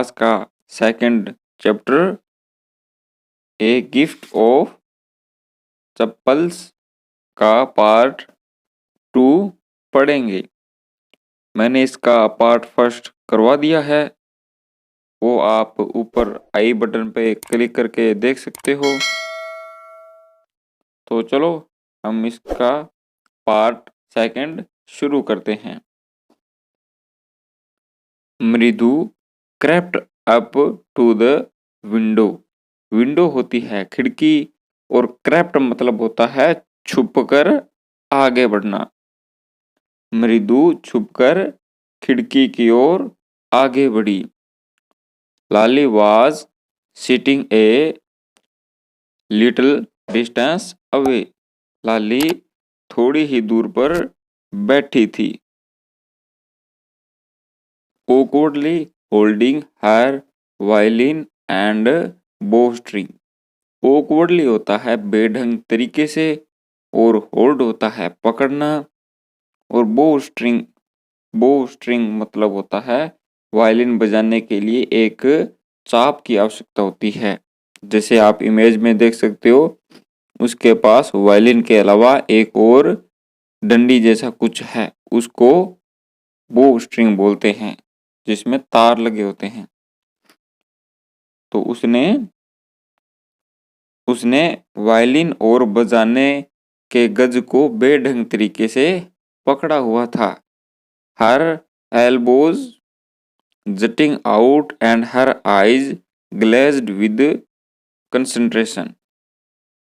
Class का second chapter a gift of chappals का part 2 पढ़ेंगे। मैंने इसका पार्ट फर्स्ट करवा दिया है, वो आप ऊपर आई बटन पे क्लिक करके देख सकते हो। तो चलो हम इसका पार्ट सेकंड शुरू करते हैं। Mridu crept up to the window. Window होती है खिड़की और क्रेप्ट मतलब होता है छुपकर आगे बढ़ना। मृदु छुपकर खिड़की की ओर आगे बढ़ी। Lali was sitting a little distance away. Lali थोड़ी ही दूर पर बैठी थी। awkwardly holding her violin and bowstring। awkwardly होता है बेढंग तरीके से, और hold होता है पकड़ना, और bowstring मतलब होता है वायलिन बजाने के लिए एक चाप की आवश्यकता होती है। जैसे आप इमेज में देख सकते हो, उसके पास वायलिन के अलावा एक और डंडी जैसा कुछ है, उसको bowstring बोलते हैं, जिसमें तार लगे होते हैं। तो उसने वायलिन और बजाने के गज को बेढंग तरीके से पकड़ा हुआ था। Her elbows jutting out and her eyes glazed with concentration।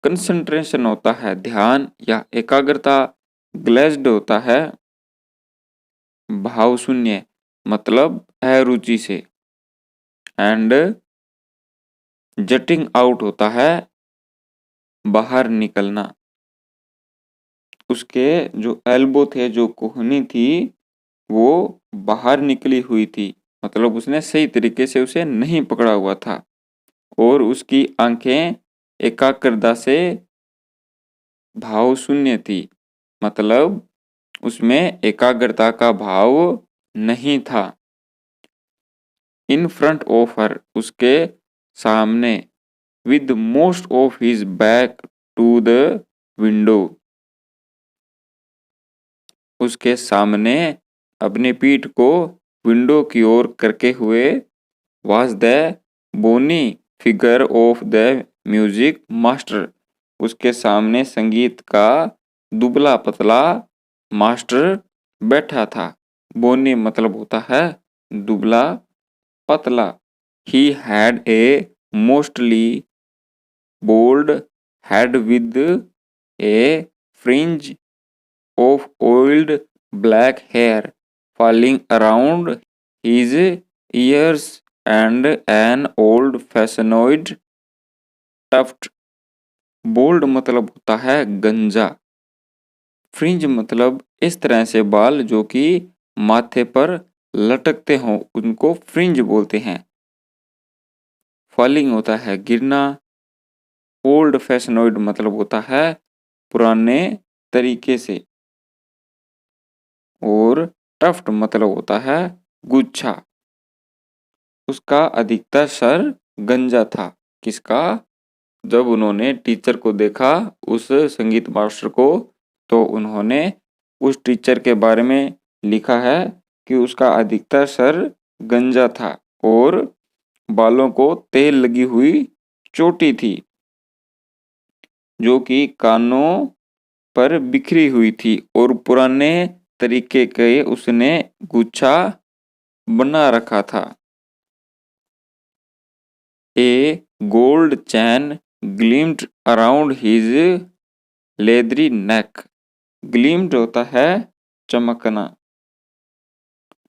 Concentration होता है ध्यान या एकाग्रता, ग्लेज्ड होता है भाव शून्य मतलब अरुचि से, एंड जटिंग आउट होता है बाहर निकलना। उसके जो एल्बो थे, जो कोहनी थी, वो बाहर निकली हुई थी, मतलब उसने सही तरीके से उसे नहीं पकड़ा हुआ था, और उसकी आंखें एकाग्रता से भाव शून्य थी, मतलब उसमें एकाग्रता का भाव नहीं था। इन फ्रंट ऑफ हर उसके सामने, with most of his back to the window उसके सामने अपनी पीठ को विंडो की ओर करके हुए, was the bony figure of the music master। उसके सामने संगीत का दुबला पतला मास्टर बैठा था। बोनी मतलब होता है दुबला पतला। He had a mostly bald head with a fringe of oiled black hair falling around his ears and an old fashioned tuft। Bold मतलब होता है गंजा। फ्रिंज मतलब इस तरह से बाल जो कि माथे पर लटकते हों, उनको फ्रिंज बोलते हैं। फॉलिंग होता है गिरना। ओल्ड फैशनोइड मतलब होता है पुराने तरीके से, और टफ्ट मतलब होता है गुच्छा। उसका अधिकतर सर गंजा था। किसका? जब उन्होंने टीचर को देखा, उस संगीत मास्टर को, तो उन्होंने उस टीचर के बारे में लिखा है कि उसका अधिकतर सर गंजा था और बालों को तेल लगी हुई चोटी थी, जो कि कानों पर बिखरी हुई थी, और पुराने तरीके के उसने गुच्छा बना रखा था। ए gold chain ग्लिम्ड around his leathery नेक। ग्लिम्ड होता है चमकना,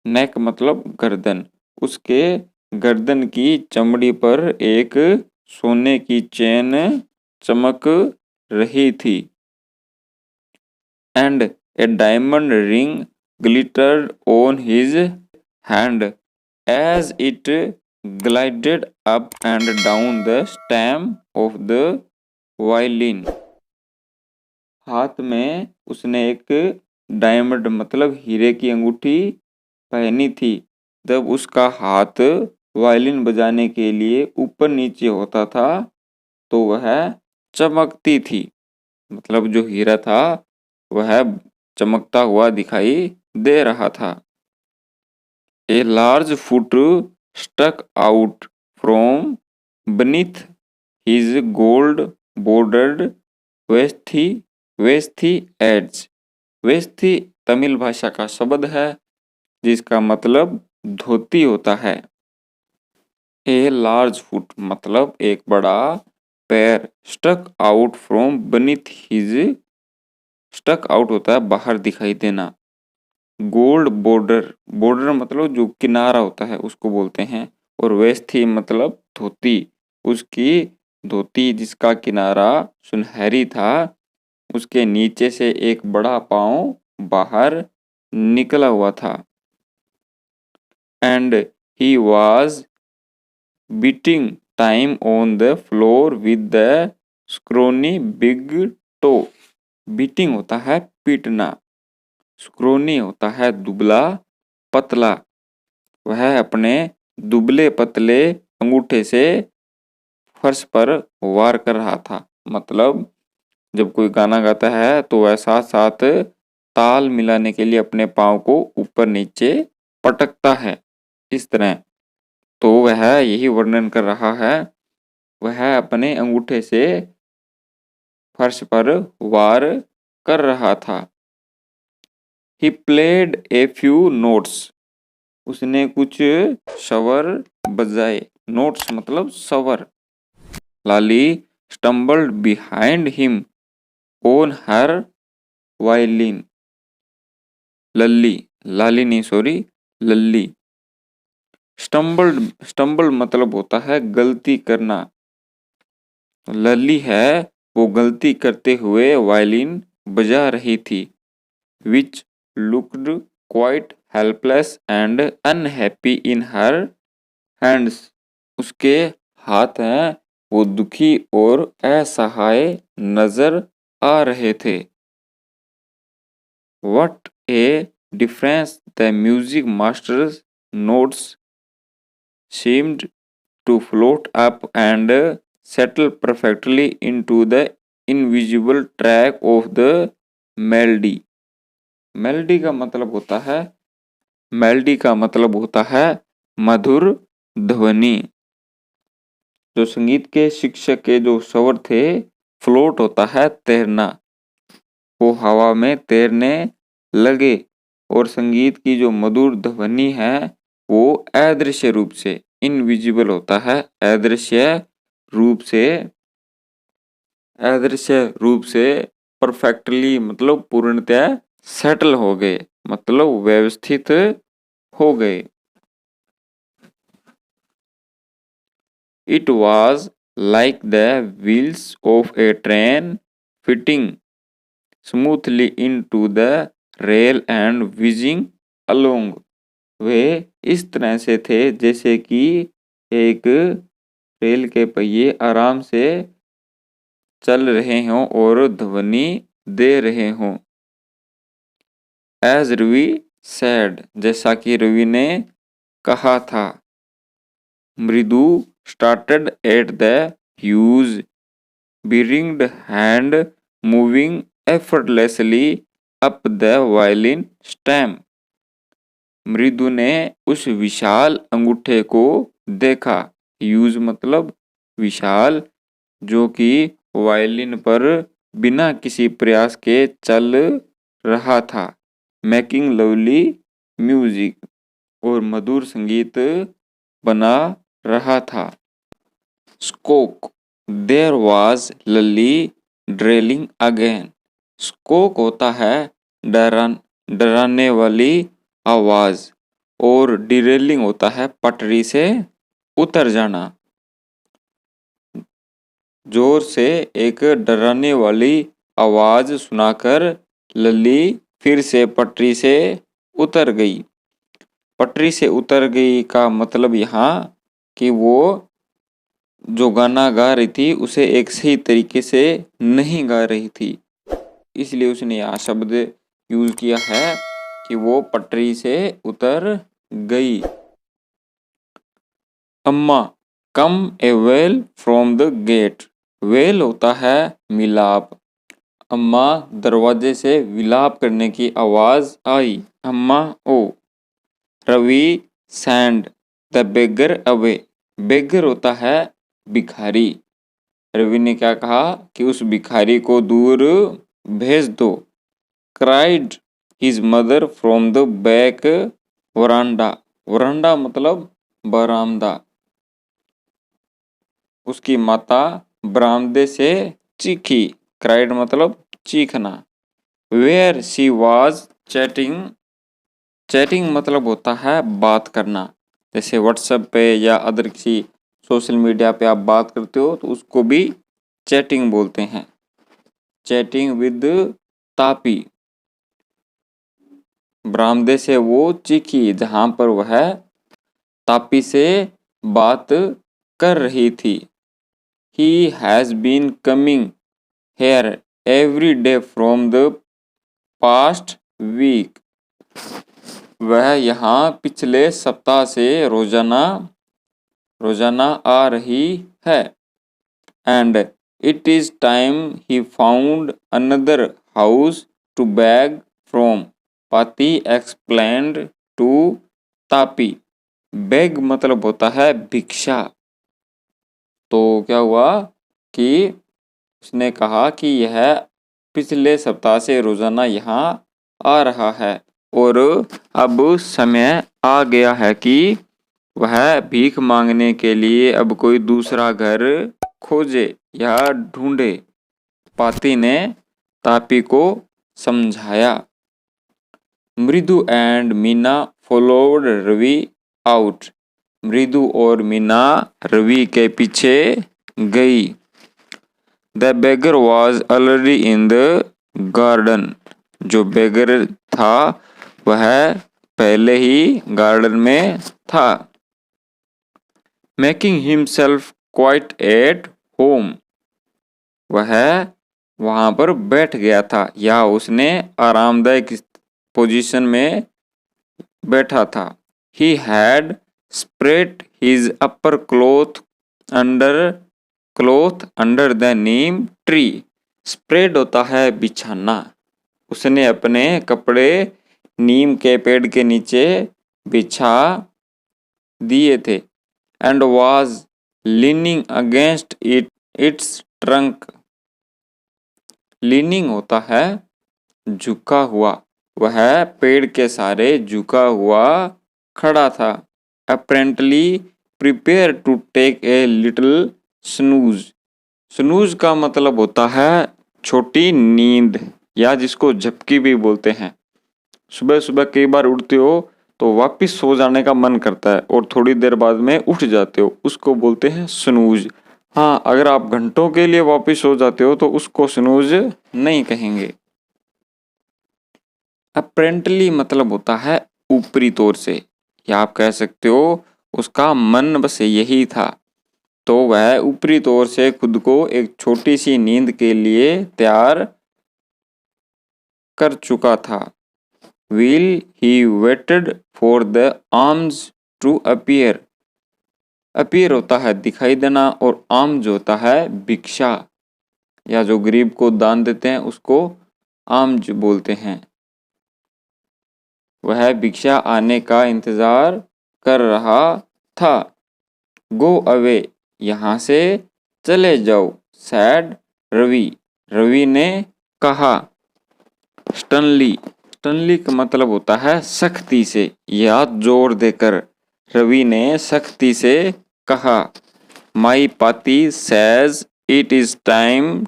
नेक मतलब गर्दन। उसके गर्दन की चमड़ी पर एक सोने की चेन चमक रही थी, and a diamond ring glittered on his hand as it glided up and down the stem of the violin। हाथ में उसने एक डायमंड मतलब हीरे की अंगूठी पहनी थी। जब उसका हाथ वायलिन बजाने के लिए ऊपर नीचे होता था तो वह चमकती थी। मतलब जो हीरा था वह चमकता हुआ दिखाई दे रहा था। A large foot stuck out from beneath his gold bordered veshti veshti एड्स। वेस्थी तमिल भाषा का शब्द है जिसका मतलब धोती होता है। ए लार्ज फुट मतलब एक बड़ा पैर, stuck out from beneath his, stuck out होता है बाहर दिखाई देना। गोल्ड बॉर्डर, बॉर्डर मतलब जो किनारा होता है उसको बोलते हैं। और वेस्थी मतलब धोती, उसकी धोती जिसका किनारा सुनहरी था उसके नीचे से एक बड़ा पांव बाहर निकला हुआ था। And he was beating time on the floor with the scrawny big toe. Beating होता है पीटना, स्क्रोनी होता है दुबला पतला। वह अपने दुबले पतले अंगूठे से फर्श पर वार कर रहा था। मतलब जब कोई गाना गाता है तो वह साथ साथ ताल मिलाने के लिए अपने पाँव को ऊपर नीचे पटकता है इस तरह। तो वह यही वर्णन कर रहा है, वह अपने अंगूठे से फर्श पर वार कर रहा था। He played a few notes, उसने कुछ स्वर बजाए। नोट्स मतलब स्वर। लाली stumbled behind him on her violin। लल्ली, लाली नहीं सॉरी, लल्ली। स्टम्बल्ड मतलब होता है गलती करना। लल्ली है वो गलती करते हुए वायलिन बजा रही थी। Which looked quite helpless and unhappy in her hands, उसके हाथ हैं वो दुखी और असहाय नजर आ रहे थे। What a difference the music master's notes seemed to float up and settle perfectly into the invisible track of the melody। Melody का मतलब होता है, मेलोडी का मतलब होता है मधुर ध्वनि। जो संगीत के शिक्षक के जो स्वर थे, फ्लोट होता है तैरना, वो हवा में तैरने लगे। और संगीत की जो मधुर ध्वनि है वो अदृश्य रूप से, इनविजिबल होता है, अदृश्य रूप से, अदृश्य रूप से परफेक्टली मतलब पूर्णतः सेटल हो गए, मतलब व्यवस्थित हो गए। It was like the wheels of a train fitting smoothly into the rail and whizzing along। वे इस तरह से थे जैसे कि एक रेल के पहिए आराम से चल रहे हों और ध्वनि दे रहे हों। As रवि said, जैसा कि रवि ने कहा था। मृदु started at the huge beringed hand moving effortlessly up the violin stem। मृदु ने उस विशाल अंगूठे को देखा। ह्यूज मतलब विशाल, जो कि वायलिन पर बिना किसी प्रयास के चल रहा था। मेकिंग लवली म्यूजिक, और मधुर संगीत बना रहा था। स्कोक, देयर वाज लली ड्रेलिंग अगेन। स्कोक होता है डराने वाली आवाज, और डिरेलिंग होता है पटरी से उतर जाना। जोर से एक डराने वाली आवाज सुनाकर लली फिर से पटरी से उतर गई। पटरी से उतर गई का मतलब यहाँ कि वो जो गाना गा रही थी उसे एक सही तरीके से नहीं गा रही थी, इसलिए उसने यहाँ शब्द यूज किया है कि वो पटरी से उतर गई। अम्मा come a wail from the gate. Wail होता है मिलाप। अम्मा दरवाजे से विलाप करने की आवाज आई। अम्मा ओ। Ravi send the beggar away. Beggar होता है भिखारी। रवि ने क्या कहा कि उस भिखारी को दूर भेज दो। Cried his mother from the back veranda. Veranda मतलब बरामदा। उसकी माता बरामदे से चीखी। क्राइड मतलब चीखना। Where she was chatting. Chatting मतलब होता है बात करना। जैसे व्हाट्सएप पे या अदर किसी सोशल मीडिया पे आप बात करते हो तो उसको भी चैटिंग बोलते हैं। Chatting with Tapi. बरामदे से वो चीखी जहां पर वह तापी से बात कर रही थी। He has been coming here every day from the past week. वह यहाँ पिछले सप्ताह से रोजाना आ रही है। And it is time he found another house to beg from. Pati explained to Tapi. Beg मतलब होता है भिक्षा। तो क्या हुआ कि उसने कहा कि यह पिछले सप्ताह से रोजाना यहाँ आ रहा है और अब समय आ गया है कि वह भीख मांगने के लिए अब कोई दूसरा घर खोजे या ढूंढे। पाती ने तापी को समझाया। Mridu and Meena followed Ravi out. Mridu और मीना रवि के पीछे गई। The beggar was already in the garden. जो बेगर था वह पहले ही गार्डन में था। Making himself quite at home. वह वहां पर बैठ गया था या उसने आरामदायक पोजीशन में बैठा था। He had spread his upper cloth under the neem tree. Spread होता है बिछाना। उसने अपने कपड़े नीम के पेड़ के नीचे बिछा दिए थे। And was leaning against its trunk. Leaning होता है झुका हुआ। वह पेड़ के सहारे झुका हुआ खड़ा था। Apparently prepare to take a little snooze. snooze का मतलब होता है छोटी नींद या जिसको झपकी भी बोलते हैं। सुबह सुबह कई बार उठते हो तो वापिस सो जाने का मन करता है और थोड़ी देर बाद में उठ जाते हो, उसको बोलते हैं snooze। हाँ, अगर आप घंटों के लिए वापिस सो जाते हो तो उसको snooze नहीं कहेंगे। Apparently मतलब होता है ऊपरी तौर से, या आप कह सकते हो उसका मन बस यही था। तो वह ऊपरी तौर से खुद को एक छोटी सी नींद के लिए तैयार कर चुका था। Will he waited for the alms to appear. appear होता है दिखाई देना और alms होता है भिक्षा, या जो गरीब को दान देते हैं उसको alms बोलते हैं। वह भिक्षा आने का इंतजार कर रहा था। गो अवे यहाँ से चले जाओ। सैड रवि। रवि ने कहा। स्टनली। स्टनली का मतलब होता है सख्ती से या जोर देकर। रवि ने सख्ती से कहा। My Pati says it is time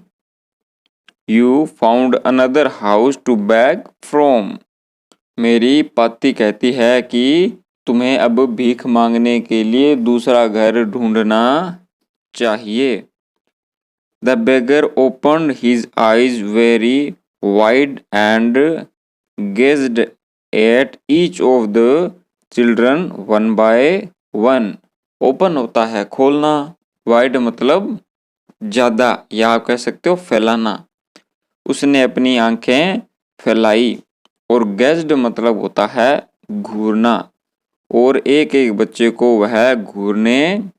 you found another house to beg from. मेरी पाती कहती है कि तुम्हें अब भीख मांगने के लिए दूसरा घर ढूंढना चाहिए। The beggar opened his eyes very wide and gazed at each of the children one by one. Open होता है खोलना, वाइड मतलब ज्यादा या आप कह सकते हो फैलाना। उसने अपनी आंखें फैलाई और गेज्ड मतलब होता है घूरना। और एक एक बच्चे को वह घूरने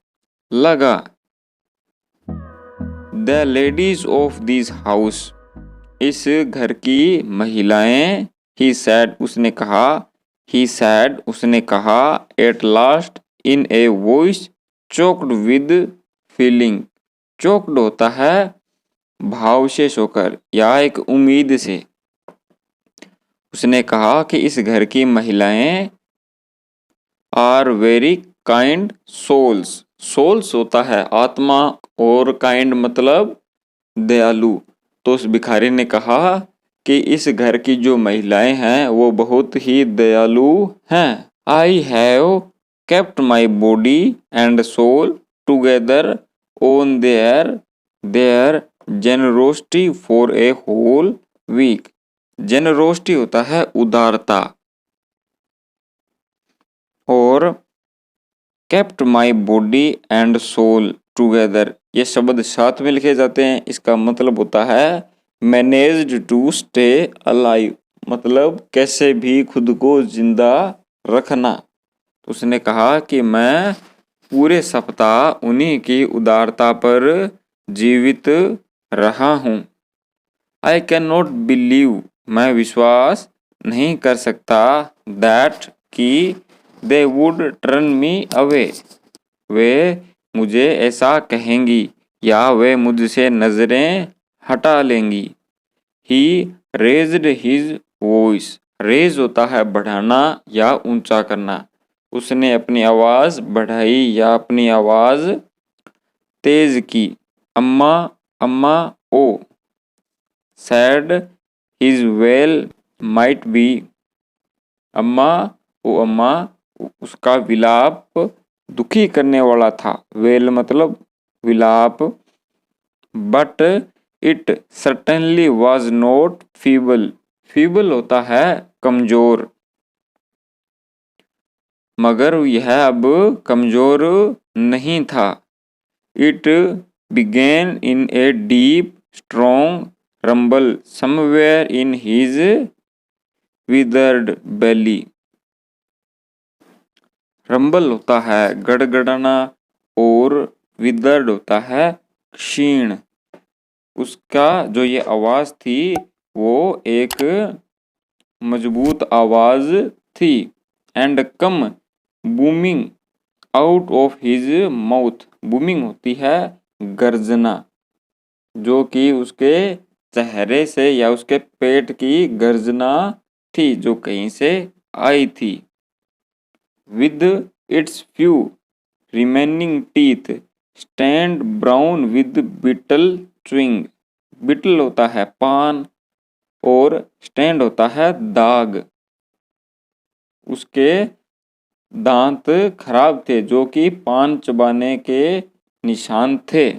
लगा। The ladies of this house, इस घर की महिलाएं, ही सैड, उसने कहा, ही सैड, उसने कहा, at last, in a voice choked with feeling, choked होता है भाव से होकर या एक उम्मीद से। उसने कहा कि इस घर की महिलाएं are very kind souls, souls होता है आत्मा और काइंड मतलब दयालु। तो उस भिखारी ने कहा कि इस घर की जो महिलाएं हैं वो बहुत ही दयालु हैं। I have kept my body and soul together on their generosity for a whole week. Generosity होता है उदारता, और kept my body and soul together, ये शब्द साथ में लिखे जाते हैं। इसका मतलब होता है मैनेज्ड टू स्टे अलाइव, मतलब कैसे भी खुद को जिंदा रखना। तो उसने कहा कि मैं पूरे सप्ताह उन्हीं की उदारता पर जीवित रहा हूँ। आई कैन नॉट बिलीव, मैं विश्वास नहीं कर सकता, दैट कि they would turn me away, वे मुझे ऐसा कहेंगी या वे मुझसे नजरें हटा लेंगी। He raised his voice, raise होता है बढ़ाना या ऊंचा करना। उसने अपनी आवाज बढ़ाई या अपनी आवाज तेज की। अम्मा, अम्मा, ओ sad his well might be, अम्मा, ओ अम्मा, उसका विलाप दुखी करने वाला था। वेल मतलब विलाप। But it certainly was not feeble, feeble होता है कमजोर, मगर यह अब कमजोर नहीं था। It began in a deep strong rumble somewhere in his withered belly. Rumble होता है गड़गड़ाना और विदर्ड होता है क्षीण। उसका जो ये आवाज थी वो एक मजबूत आवाज थी। And come booming out of his mouth, booming होती है गर्जना, जो कि उसके चेहरे से या उसके पेट की गर्जना थी जो कहीं से आई थी। With its few remaining teeth stained brown with betel chewing, betel होता है पान और स्टैंड होता है दाग। उसके दांत खराब थे जो कि पान चबाने के निशान थे,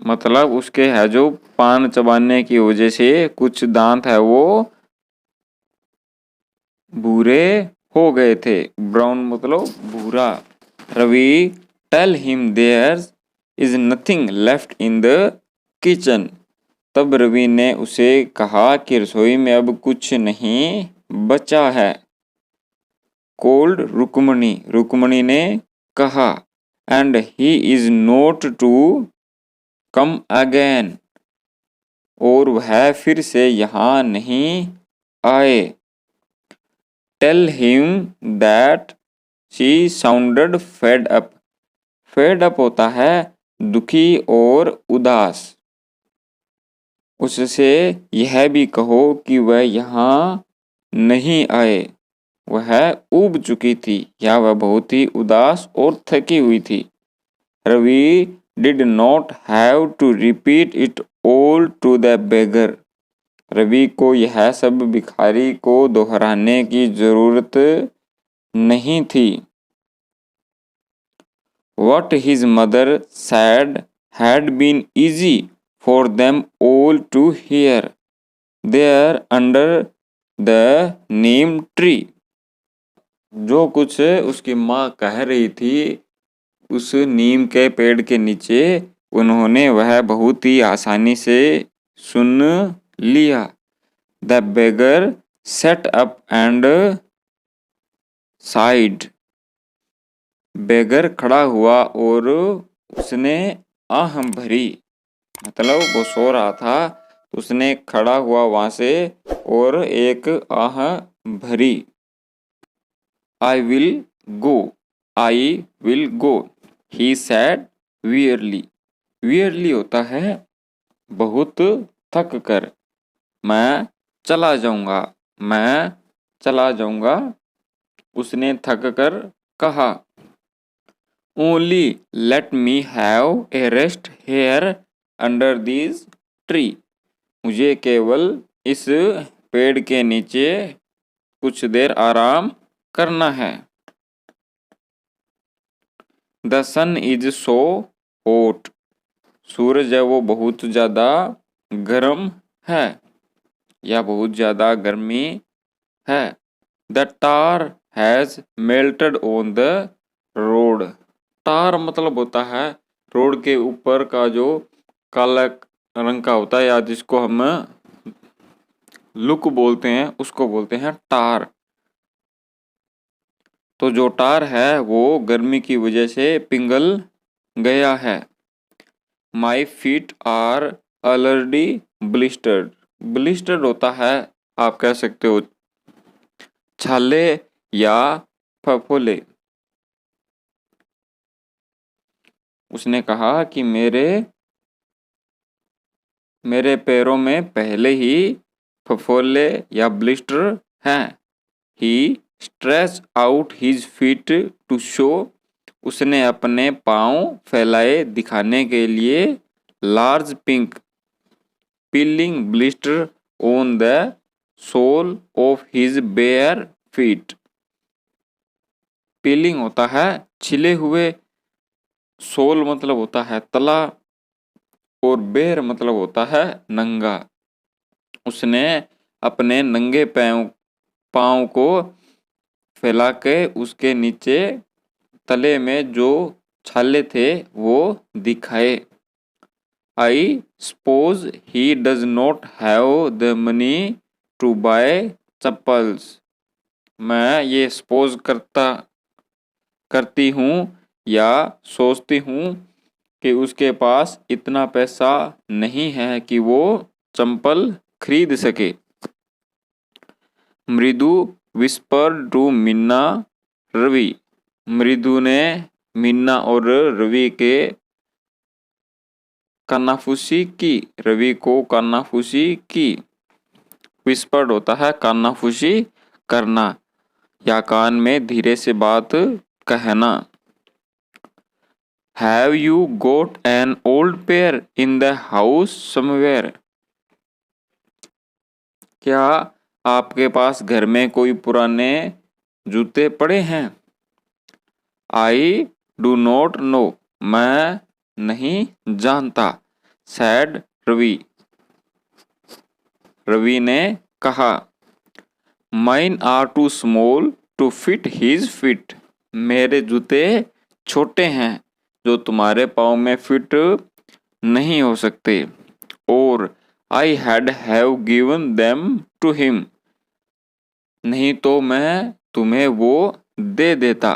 मतलब उसके है जो पान चबाने की वजह से कुछ दांत है वो भूरे हो गए थे। ब्राउन मतलब भूरा। Ravi tell him there is nothing left in the kitchen, तब रवि ने उसे कहा कि रसोई में अब कुछ नहीं बचा है। कोल्ड रुक्मणी, रुक्मणी ने कहा, and he is not to come again, और वह फिर से यहाँ नहीं आए। Tell him that she sounded fed up, fed up होता है दुखी और उदास। उससे यह भी कहो कि वह यहाँ नहीं आए, वह ऊब चुकी थी या वह बहुत ही उदास और थकी हुई थी। Ravi did not have to repeat it all to the beggar, Ravi को यह सब भिखारी को दोहराने की जरूरत नहीं थी। What his mother said had been easy for them all to hear there under the neem tree, जो कुछ उसकी माँ कह रही थी उस नीम के पेड़ के नीचे, उन्होंने वह बहुत ही आसानी से सुन लिया। The beggar sat up and side. Beggar खड़ा हुआ और उसने आह भरी, मतलब वो सो रहा था, उसने खड़ा हुआ वहां से और एक आह भरी। I will go, I will go, he sad verily. Verily होता है बहुत थक कर। मैं चला जाऊंगा, मैं चला जाऊंगा, उसने थक कर कहा। Only let me have a rest here under this tree. मुझे केवल इस पेड़ के नीचे कुछ देर आराम करना है। The sun is so hot. सूरज है वो बहुत ज्यादा गर्म है या बहुत ज्यादा गर्मी है। The tar has melted on the road. Tar मतलब होता है रोड के ऊपर का जो काला रंग का होता है या जिसको हम लुक बोलते हैं उसको बोलते हैं टार। तो जो टार है वो गर्मी की वजह से पिघल गया है। My feet are already blistered. Blistered होता है, आप कह सकते हो छाले या फफोले। उसने कहा कि मेरे पैरों में पहले ही फफोले या ब्लिस्टर हैं। He stretch out his feet to show. उसने अपने पांव फैलाए दिखाने के लिए। Large pink peeling blister on the sole of his bare feet. Peeling होता है छिले हुए, सोल मतलब होता है तला और बेर मतलब होता है नंगा। उसने अपने नंगे पांव को फैला के उसके नीचे तले में जो छाले थे वो दिखाए। I suppose he does not have the money to buy chappals. मैं ये सपोज करती हूँ या सोचती हूँ कि उसके पास इतना पैसा नहीं है कि वो चंपल खरीद सके। मृदु विस्पर टू मीना रवि। मृदु ने मीना और रवि के कानाफूसी की, रवि को कानाफूसी की। विस्पर्ड होता है कानाफूसी करना या कान में धीरे से बात कहना। Have you got an old pair in the house somewhere. क्या आपके पास घर में कोई पुराने जूते पड़े हैं। I do not know. मैं नहीं जानता। सैड रवि। रवि ने कहा। Mine are too small to fit his feet. मेरे जूते छोटे हैं जो तुम्हारे पाँव में फिट नहीं हो सकते। और I had have given them to him. नहीं तो मैं तुम्हें वो दे देता।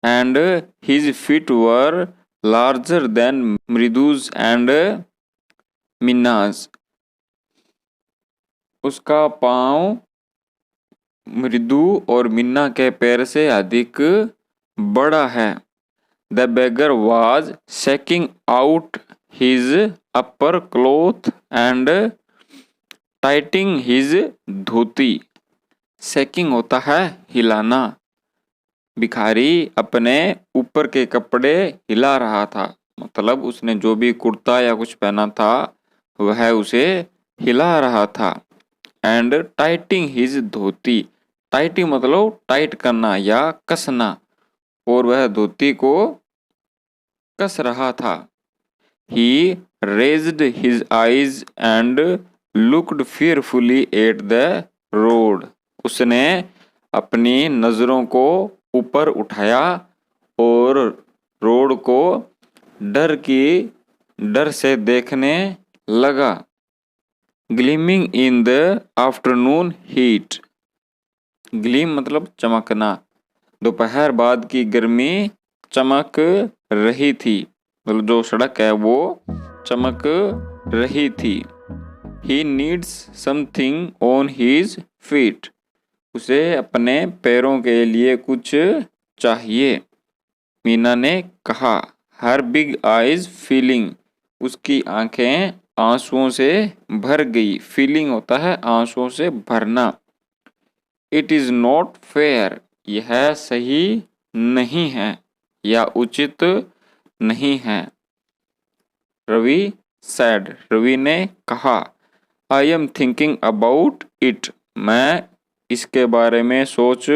And his feet were larger than Mridu's and Meena's. उसका पांव मृदु और मीना के पैर से अधिक बड़ा है। The beggar was shaking out his upper cloth and टाइटिंग his dhoti. Shaking होता है हिलाना। भिखारी अपने ऊपर के कपड़े हिला रहा था, मतलब उसने जो भी कुर्ता या कुछ पहना था वह उसे हिला रहा था। एंड टाइटिंग हिज धोती। टाइटिंग मतलब टाइट करना या कसना, और वह धोती को कस रहा था। He raised his eyes and looked fearfully at the road. उसने अपनी नजरों को ऊपर उठाया और रोड को डर से देखने लगा। Gleaming in the afternoon heat. Gleam मतलब चमकना। दोपहर बाद की गर्मी चमक रही थी, मतलब जो सड़क है वो चमक रही थी। He needs something on his feet. उसे अपने पैरों के लिए कुछ चाहिए। मीना ने कहा। Her big eyes feeling. उसकी आंखें आंसुओं से भर गई। फीलिंग होता है आंसुओं से भरना। It is not fair. यह सही नहीं है या उचित नहीं है। रवि said. रवि ने कहा। I am thinking about it. मैं इसके बारे में सोच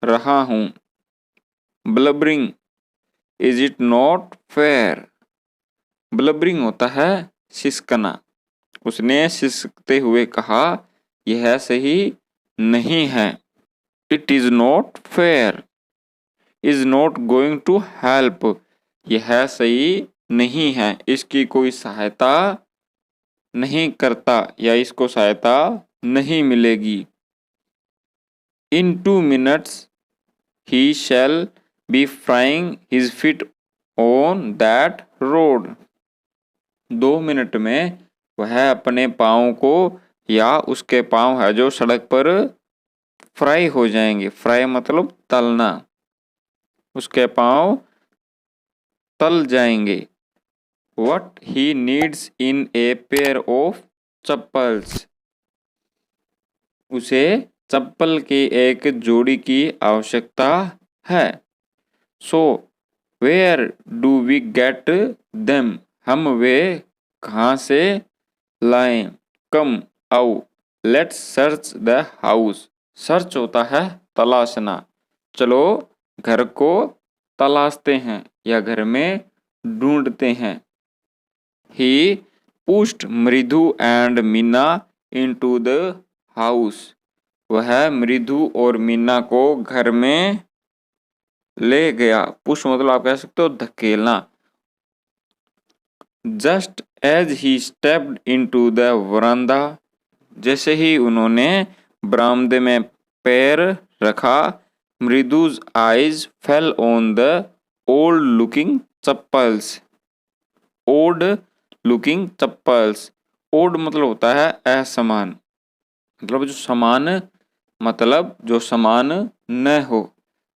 रहा हूँ। Blubbering. Is it not fair? Blubbering होता है सिसकना। उसने सिसकते हुए कहा, यह सही नहीं है। It is not fair. Is not going to help. यह सही नहीं है, इसकी कोई सहायता नहीं करता या इसको सहायता नहीं मिलेगी। In 2 minutes he shall be frying his feet on that road. 2 minute में वह अपने पाँव को या उसके पाँव है जो सड़क पर फ्राई हो जाएंगे। फ्राई मतलब तलना। उसके पाँव तल जाएंगे। What he needs in a pair of chappals. उसे चप्पल की एक जोड़ी की आवश्यकता है। So where do we get them? हम वे कहाँ से लाएं? Come आओ। Let's search the house. Search होता है तलाशना। चलो घर को तलाशते हैं या घर में ढूंढते हैं। He pushed मृदु and Meena into the house. वह मृदु और मीना को घर में ले गया। पुश मतलब आप कह सकते हो धकेलना। Just as he stepped into the veranda. जैसे ही उन्होंने बरामदे में पैर रखा, मृदु's eyes fell on the old looking chappals. Old looking chappals. Old मतलब होता है असमान, मतलब जो समान, मतलब जो समान न हो।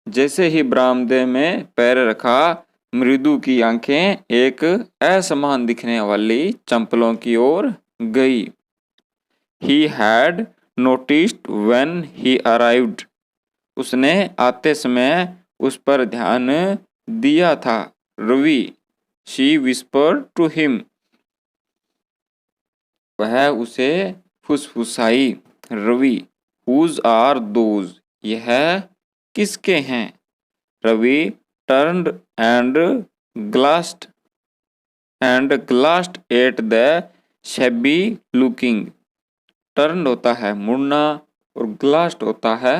जैसे ही बरामदे में पैर रखा, मृदु की आंखें एक असमान दिखने वाली चप्पलों की ओर गई। He had noticed when he arrived. उसने आते समय उस पर ध्यान दिया था। Ravi She whispered to him. वह उसे फुसफुसाई। Ravi Whose are those? यह किसके हैं? Ravi turned and glanced at the shabby looking. Turn होता है मुड़ना और ग्लास्ट होता है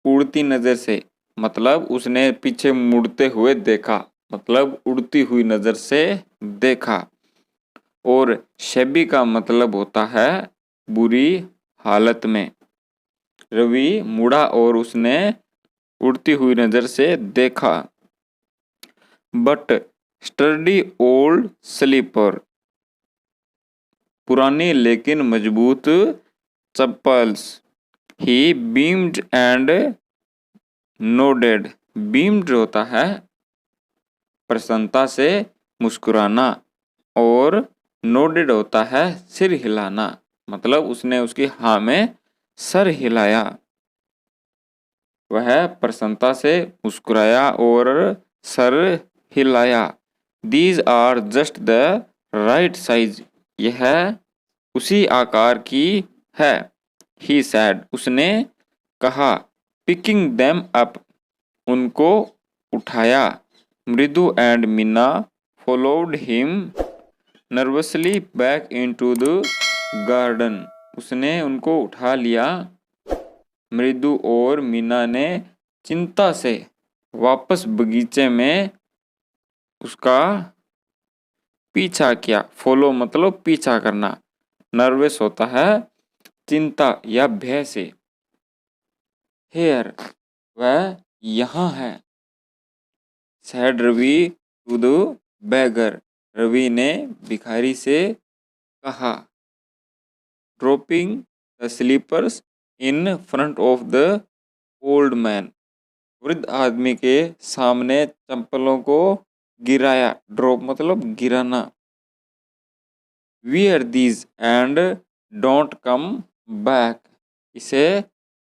उड़ती नजर से, मतलब उसने पीछे मुड़ते हुए देखा, मतलब उड़ती हुई नजर से देखा। और शैबी का मतलब होता है बुरी हालत में। रवि मुड़ा और उसने उड़ती हुई नजर से देखा। But sturdy old slippers. पुरानी लेकिन मजबूत chappals. He beamed and nodded. Beamed होता है प्रसन्नता से मुस्कुराना और नोडेड होता है सिर हिलाना, मतलब उसने उसकी हाँ में सर हिलाया। वह प्रसन्नता से मुस्कुराया और सर हिलाया। These are just the right size. यह उसी आकार की है। He said. उसने कहा। Picking them up. उनको उठाया। मृदु and Meena followed him nervously back into the garden. उसने उनको उठा लिया। मृदु और मीना ने चिंता से वापस बगीचे में उसका पीछा किया। फॉलो मतलब पीछा करना। नर्वस होता है चिंता या भय से। हेयर, वह यहाँ है। Said Ravi to the beggar, Ravi ने भिखारी से कहा। Dropping the slippers in front of the old man, वृद्ध आदमी के सामने चप्पलों को गिराया। ड्रॉप मतलब गिराना। Wear these and don't come back, इसे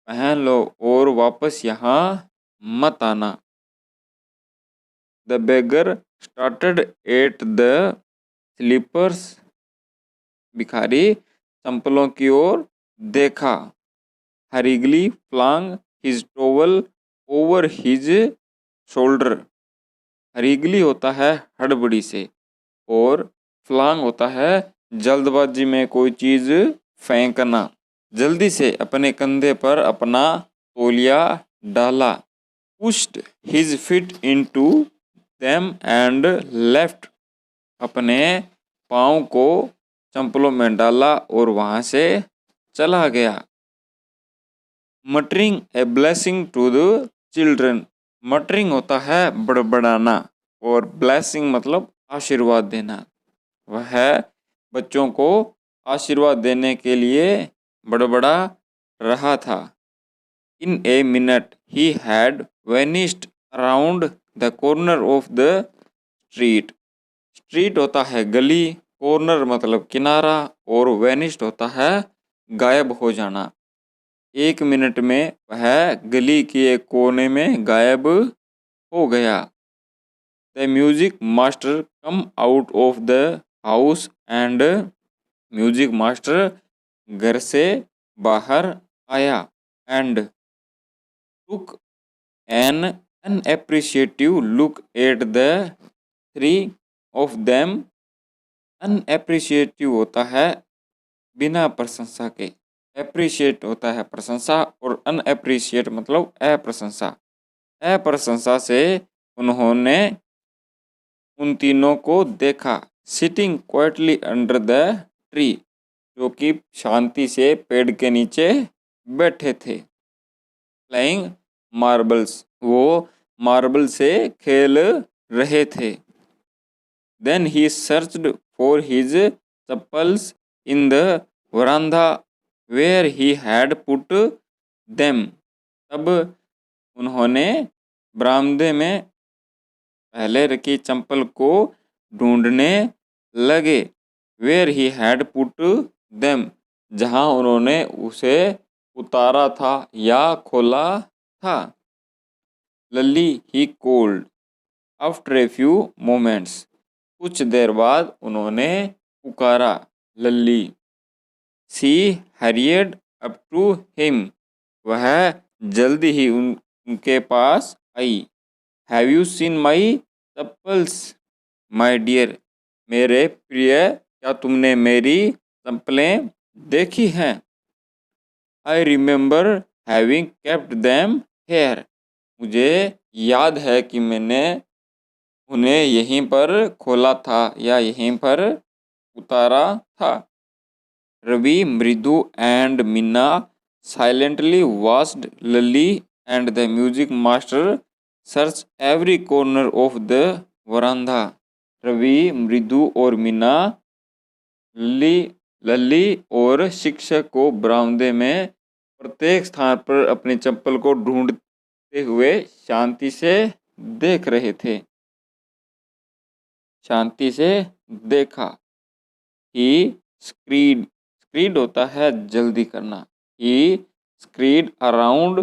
पहन लो और वापस यहाँ मत आना। The beggar started at the slippers, भिखारी चप्पलों की ओर देखा। Hurriedly flung his towel over his shoulder, hurriedly होता है हड़बड़ी से और फ्लांग होता है जल्दबाजी में कोई चीज फेंकना। जल्दी से अपने कंधे पर अपना तौलिया डाला। Pushed his feet into them and left, अपने पाँव को चप्पलों में डाला और वहां से चला गया। Muttering a blessing to the children, muttering होता है बड़बड़ाना और ब्लेसिंग मतलब आशीर्वाद देना। वह बच्चों को आशीर्वाद देने के लिए बड़बड़ा रहा था। In a minute he had vanished around the corner of the street, street होता है गली, कॉर्नर मतलब किनारा और वेनिस्ड होता है गायब हो जाना। एक मिनट में वह गली के एक कोने में गायब हो गया। The music master come out of the house and, music master घर से बाहर आया। And took an unappreciative look at the three of them, unappreciative होता है बिना प्रशंसा के, एप्रिशिएट होता है प्रशंसा और अनएप्रिशिएट मतलब अप्रशंसा। अप्रशंसा से उन्होंने उन तीनों को देखा। Sitting quietly under the tree, जो कि शांति से पेड़ के नीचे बैठे थे। प्लेइंग मार्बल्स, वो मार्बल से खेल रहे थे। Then he searched for his chappals in the veranda where he had put them, तब उन्होंने बरामदे में पहले रखी चप्पल को ढूंढने लगे। Where he had put them, जहां उन्होंने उसे उतारा था या खोला था। Lalli he called after a few moments, कुछ देर बाद उन्होंने पुकारा। Lalli. She hurried up to him, वह जल्दी ही उनके पास आई। Have you seen my chappals my dear, मेरे प्रिय क्या तुमने मेरी चप्पलें देखी हैं। I remember having kept them here, मुझे याद है कि मैंने उन्हें यहीं पर खोला था या यहीं पर उतारा था। Ravi, Mridu and Meena silently watched Lalli and the music master search every corner of the verandah. Ravi, Mridu और मीना लली और शिक्षक को बरामदे में प्रत्येक स्थान पर अपनी चप्पल को ढूंढते हुए शांति से देख रहे थे। शांति से देखा। ही स्क्रीड, स्क्रीड होता है जल्दी करना। ही स्क्रीड अराउंड,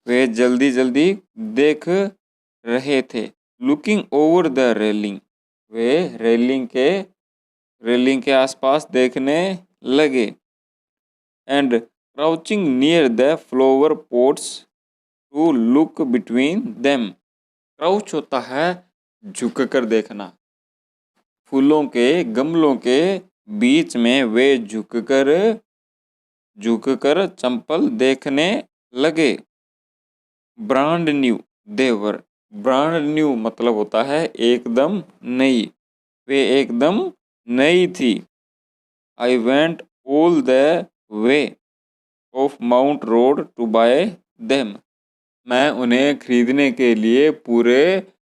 वे जल्दी जल्दी देख रहे थे। लुकिंग ओवर द रेलिंग, वे रेलिंग के आसपास देखने लगे। And crouching near the flower pots to look between them, crouch होता है झुक कर देखना। फूलों के गमलों के बीच में वे झुककर चप्पल देखने लगे। Brand new they were, brand new मतलब होता है एकदम नई, वे एकदम नई थी। I went all the way of Mount Road to buy them, मैं उन्हें खरीदने के लिए पूरे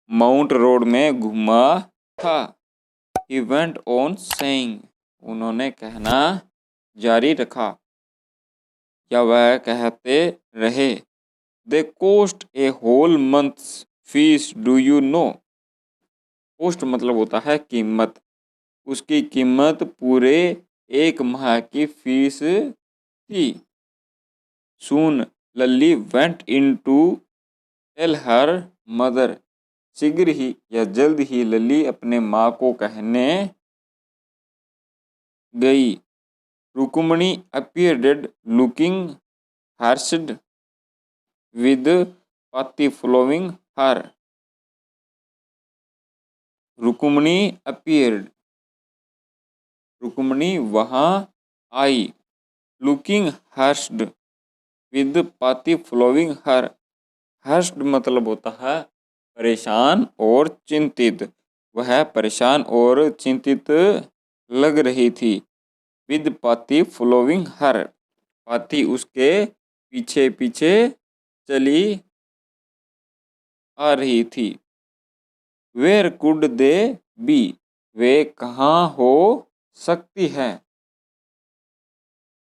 माउंट रोड में घूमा था। He went on saying, उन्होंने कहना जारी रखा या वह कहते रहे। They cost a whole month's fees, do you know? cost मतलब होता है कीमत। उसकी कीमत पूरे एक माह की फीस थी। Soon Lalli went in to tell her mother, शीघ्र ही या जल्द ही लल्ली अपने माँ को कहने गई। Rukmini appeared looking harassed with Pati following her. Rukmini appeared, Rukmini वहां आई। लुकिंग हर्ष्ड विद पाती फ्लोइंग हर, हर्ष्ड मतलब होता है परेशान और चिंतित। वह परेशान और चिंतित लग रही थी। विद पाती फ्लोइंग हर, पाती उसके पीछे पीछे चली आ रही थी। वेयर कुड दे बी, वे कहाँ हो सकती है।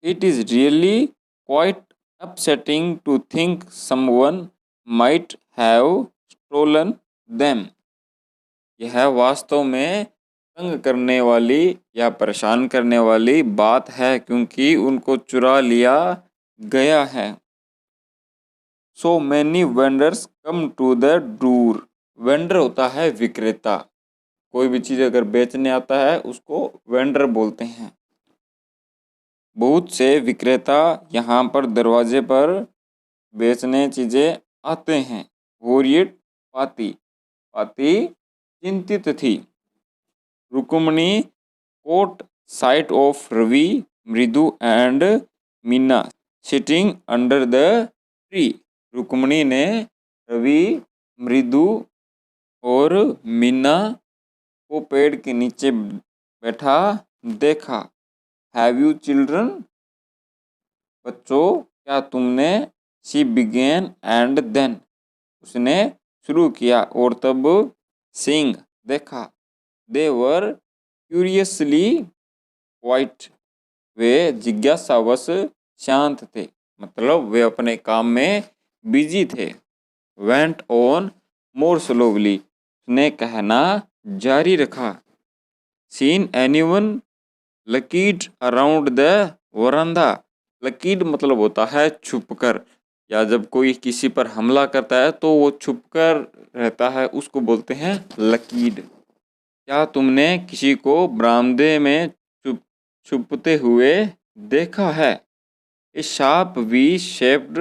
It is really quite upsetting to think someone might have stolen them, यह वास्तव में तंग करने वाली या परेशान करने वाली बात है क्योंकि उनको चुरा लिया गया है। So many vendors come to the door, vendor होता है विक्रेता। कोई भी चीज़ अगर बेचने आता है उसको वेंडर बोलते हैं। बहुत से विक्रेता यहाँ पर दरवाजे पर बेचने चीज़ें आते हैं। वोरियट पाती, पाती चिंतित थी। Rukmini caught sight of Ravi, मृदु and Meena sitting under the tree, Rukmini ने रवि, मृदु और मीना को पेड़ के नीचे बैठा देखा। हैव यू चिल्ड्रन, बच्चों क्या तुमने। शी बिगेन एंड देन, उसने शुरू किया और तब सीइंग देखा। दे वर क्यूरियसली क्वाइट, वे जिज्ञासावश शांत थे, मतलब वे अपने काम में बिजी थे। वेंट ऑन मोर स्लोवली, उसने कहना जारी रखा। सीन एनीवन लकीड अराउंड द वरांदा, लकीड मतलब होता है छुपकर, या जब कोई किसी पर हमला करता है तो वो छुपकर रहता है, उसको बोलते हैं लकीड। क्या तुमने किसी को बरामदे में छुपते हुए देखा है। A sharp V shaped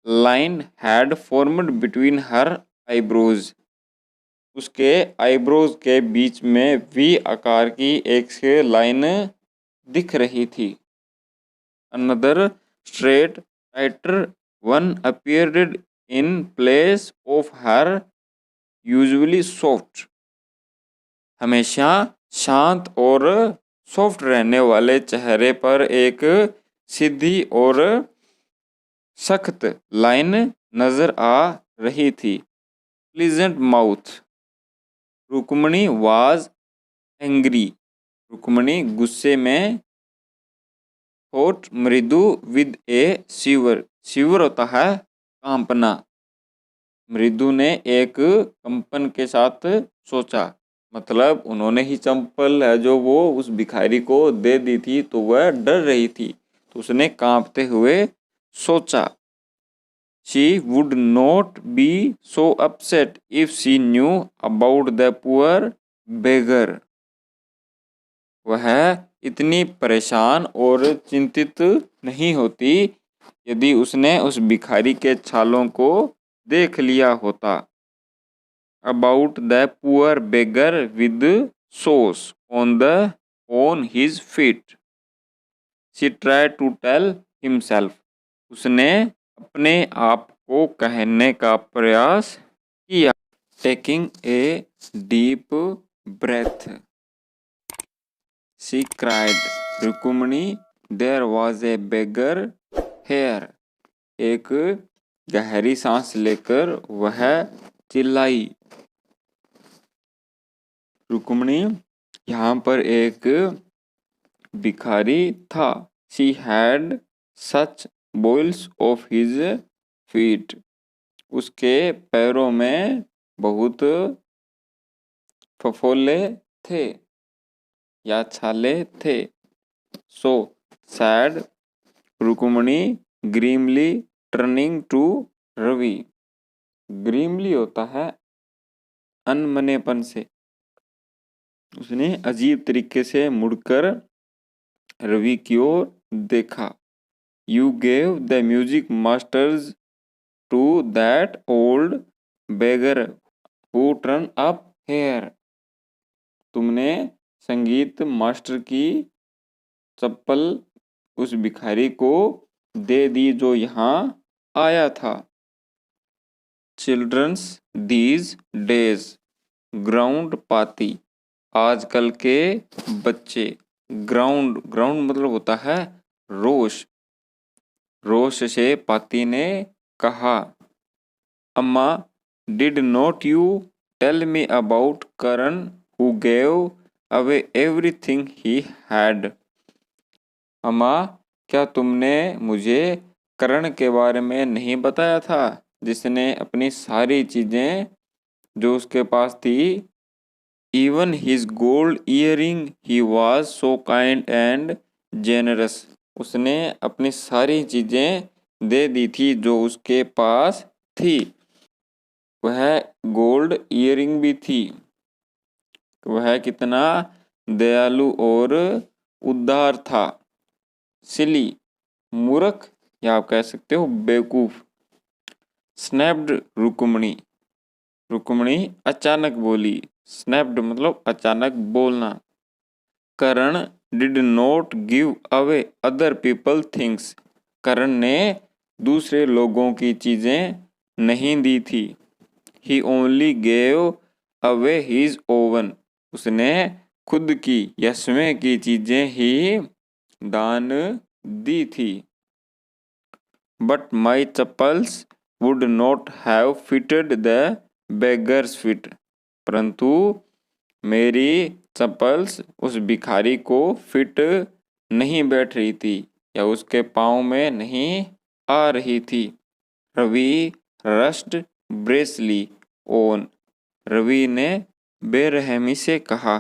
line had formed between her eyebrows, उसके आईब्रोज के बीच में वी आकार की एक से लाइन दिख रही थी। Another straight tighter one appeared in place of her usually soft, हमेशा शांत और सॉफ्ट रहने वाले चेहरे पर एक सीधी और सख्त लाइन नजर आ रही थी। Pleasant mouth, Rukmini was angry, Rukmini गुस्से में। थॉट मृदु विद ए शिवर, शिवर होता है कांपना, मृदु ने एक कंपन के साथ सोचा, मतलब उन्होंने ही चंपल है जो वो उस भिखारी को दे दी थी तो वह डर रही थी, तो उसने कांपते हुए सोचा। She would not be so upset if she knew about the poor beggar, वह इतनी परेशान और चिंतित नहीं होती यदि उसने उस भिखारी के छालों को देख लिया होता। About the poor beggar with सोस on his feet, she try to tell himself, उसने अपने आप को कहने का प्रयास किया। Taking a deep breath, she cried, Rukmini there was a beggar here, एक गहरी सांस लेकर वह चिल्लाई। रुक्मिणी, यहाँ पर एक भिखारी था। She had such boils of his feet. उसके पैरों में बहुत फफोले थे या छाले थे। So said Rukmini grimly turning to Ravi. ग्रीमली होता है अनमनेपन से। उसने अजीब तरीके से मुड़कर रवि की ओर देखा। You gave the music masters to that old beggar who turned up here. तुमने संगीत मास्टर की चप्पल उस भिखारी को दे दी जो यहाँ आया था। Children's these days ग्राउंड पाती। आजकल के बच्चे। ग्राउंड मतलब होता है रोष। रोष से पाती ने कहा, Amma, did not you tell me about Karan who gave away everything he had. Amma, क्या तुमने मुझे करण के बारे में नहीं बताया था, जिसने अपनी सारी चीजें जो उसके पास थी, even his gold earring he was so kind and generous. उसने अपनी सारी चीजें दे दी थी जो उसके पास थी। वह गोल्ड इयरिंग भी थी। वह कितना दयालु और उदार था। सिली मूर्ख, या आप कह सकते हो बेवकूफ। स्नैप्ड रुक्मिणी। रुक्मिणी अचानक बोली। स्नैप्ड मतलब अचानक बोलना। Karan did not give away other people things. Karan ने दूसरे लोगों की चीजें नहीं दी थी। He only gave away his own. उसने खुद की या स्वयं की चीजें ही दान दी थी। But my chappals would not have fitted the beggars fit. परंतु मेरी चप्पल्स उस भिखारी को फिट नहीं बैठ रही थी या उसके पाँव में नहीं आ रही थी। Ravi rushed breathlessly on. Ravi ने बेरहमी से कहा,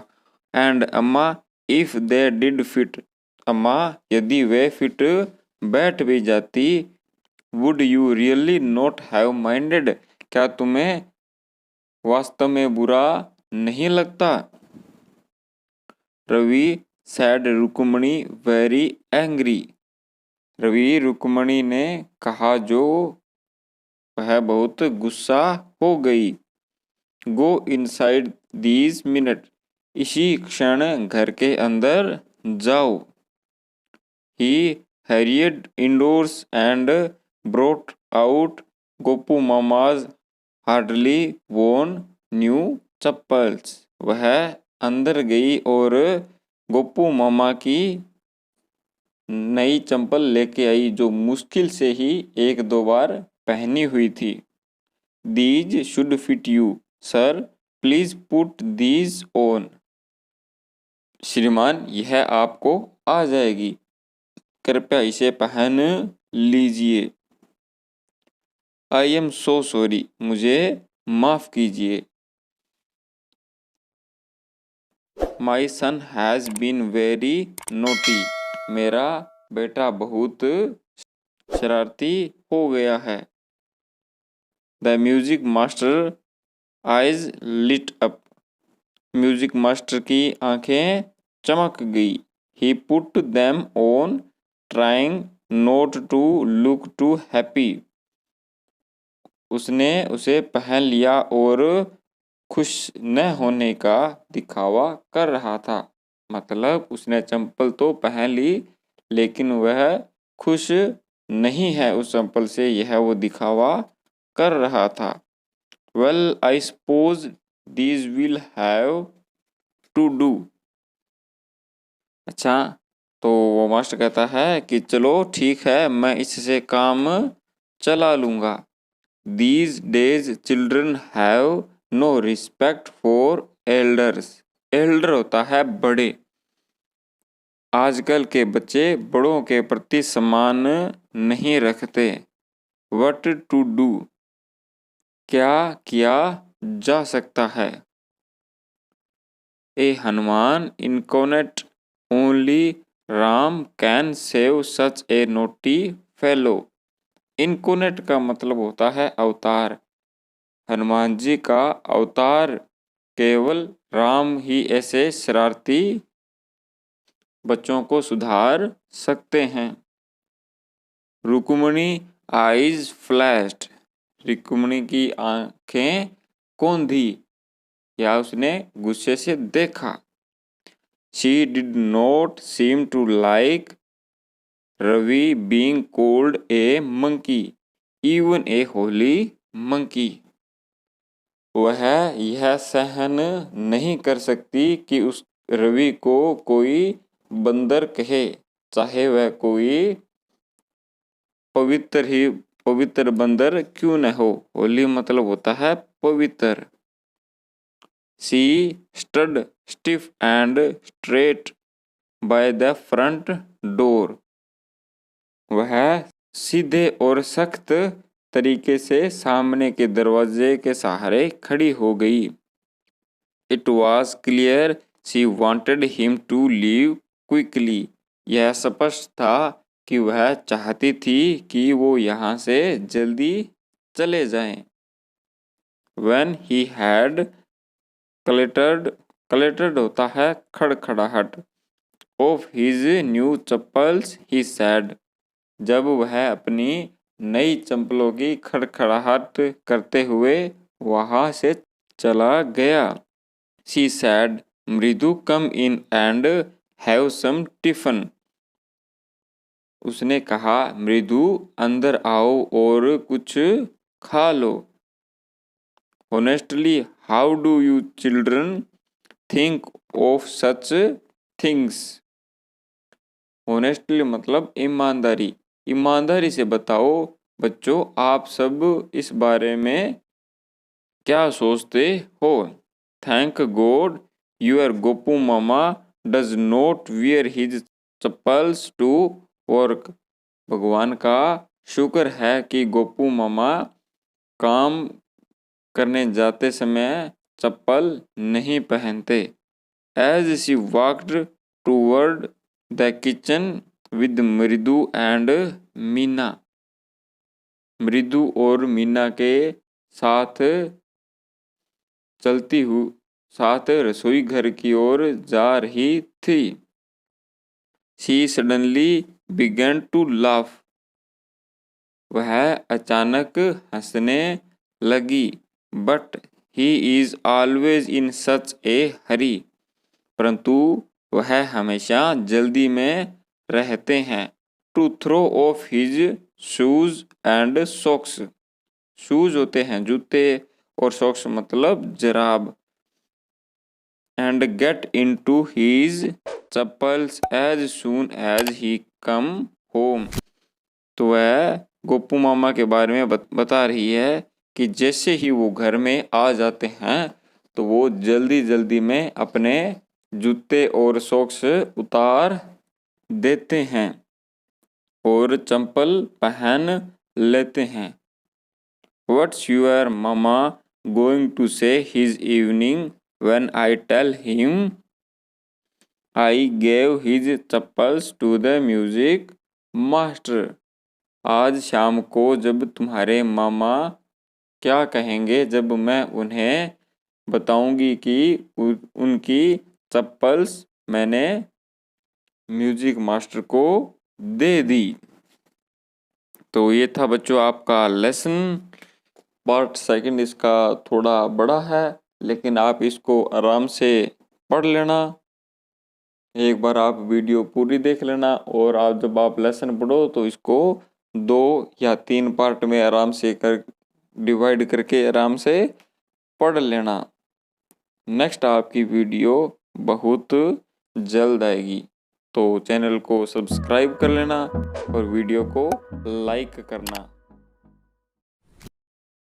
एंड अम्मा, इफ दे डिड फिट। अम्मा, यदि वे फिट बैठ भी जाती, would you really not have minded. क्या तुम्हें वास्तव में बुरा नहीं लगता। Ravi said Rukmini very angry. Ravi Rukmini ने कहा जो वह बहुत गुस्सा हो गई। Go inside these minute. इसी क्षण घर के अंदर जाओ। She hurried indoors and brought out Gopu mama's hardly worn new chappals. वह अंदर गई और गोपू मामा की नई चप्पल लेके आई जो मुश्किल से ही एक दो बार पहनी हुई थी। These should fit you sir, please put these on. श्रीमान, यह आपको आ जाएगी, कृपया इसे पहन लीजिए। आई एम सो सॉरी, मुझे माफ कीजिए। My son has been very naughty. मेरा बेटा बहुत शरारती हो गया है। The music master eyes lit up. म्यूजिक मास्टर की आंखें चमक गई। He put them on trying not to look too happy. उसने उसे पहन लिया और खुश न होने का दिखावा कर रहा था। मतलब उसने चप्पल तो पहन ली लेकिन वह खुश नहीं है उस चप्पल से, यह वो दिखावा कर रहा था। Well I suppose these will have to do. अच्छा, तो वो मास्टर कहता है कि चलो ठीक है, मैं इससे काम चला लूँगा। These days children have no respect for elders. Elder होता है बड़े। आजकल के बच्चे बड़ों के प्रति सम्मान नहीं रखते। What to do? क्या किया जा सकता है? ए Hanuman incarnate only Ram can save such a naughty fellow. इनकोनेट का मतलब होता है अवतार। हनुमान जी का अवतार केवल राम ही ऐसे शरारती बच्चों को सुधार सकते हैं। Rukmini eyes flashed. रुक्मिणी की आंखें कौंधी या उसने गुस्से से देखा। She did not seem to like Ravi being called a monkey, even a holy monkey. वह यह सहन नहीं कर सकती कि उस रवि को कोई बंदर कहे, चाहे वह कोई पवित्र बंदर क्यों न हो। होली मतलब होता है पवित्र। She stood stiff and straight by the front door. वह सीधे और सख्त तरीके से सामने के दरवाजे के सहारे खड़ी हो गई। It was clear she wanted him to leave quickly. यह स्पष्ट था कि वह चाहती थी कि वो यहाँ से जल्दी चले जाएं। When he had cluttered होता है खड़खड़ाहट of his new chappals, he said. जब वह अपनी नई चंपलों की खड़खड़ाहट करते हुए वहां से चला गया। She said, मृदु come in and have some tiffin. उसने कहा, मृदु अंदर आओ और कुछ खा लो। Honestly, how do you children think of such things? Honestly मतलब ईमानदारी। ईमानदारी से बताओ बच्चों, आप सब इस बारे में क्या सोचते हो? Thank God your Gopu mama does not wear his chappals to work. भगवान का शुक्र है कि गोपू मामा काम करने जाते समय चप्पल नहीं पहनते। As she walked toward the kitchen with मृदु and मीना। मृदु और मीना के साथ चलती हुई साथ रसोई घर की ओर जा रही थी। She suddenly began to laugh. वह अचानक हंसने लगी। But he is always in such a hurry. परंतु वह हमेशा जल्दी में रहते हैं। To throw off his shoes and socks. Shoes होते हैं जूते और सॉक्स मतलब जराब। And get into his chappals as soon as he come home. तो वह गोपू मामा के बारे में बता रही है कि जैसे ही वो घर में आ जाते हैं तो वो जल्दी जल्दी में अपने जूते और सॉक्स उतार देते हैं और चंपल पहन लेते हैं। What's your mama going to say his evening when I tell him I gave his chappals to the music master? आज शाम को जब तुम्हारे मामा क्या कहेंगे जब मैं उन्हें बताऊंगी कि उनकी चप्पल्स मैंने म्यूजिक मास्टर को दे दी। तो ये था बच्चों आपका लेसन। पार्ट सेकंड इसका थोड़ा बड़ा है लेकिन आप इसको आराम से पढ़ लेना। एक बार आप वीडियो पूरी देख लेना और आप जब आप लेसन पढ़ो तो इसको 2 या 3 पार्ट में आराम से डिवाइड करके आराम से पढ़ लेना। नेक्स्ट आपकी वीडियो बहुत जल्द आएगी तो चैनल को सब्सक्राइब कर लेना और वीडियो को लाइक करना।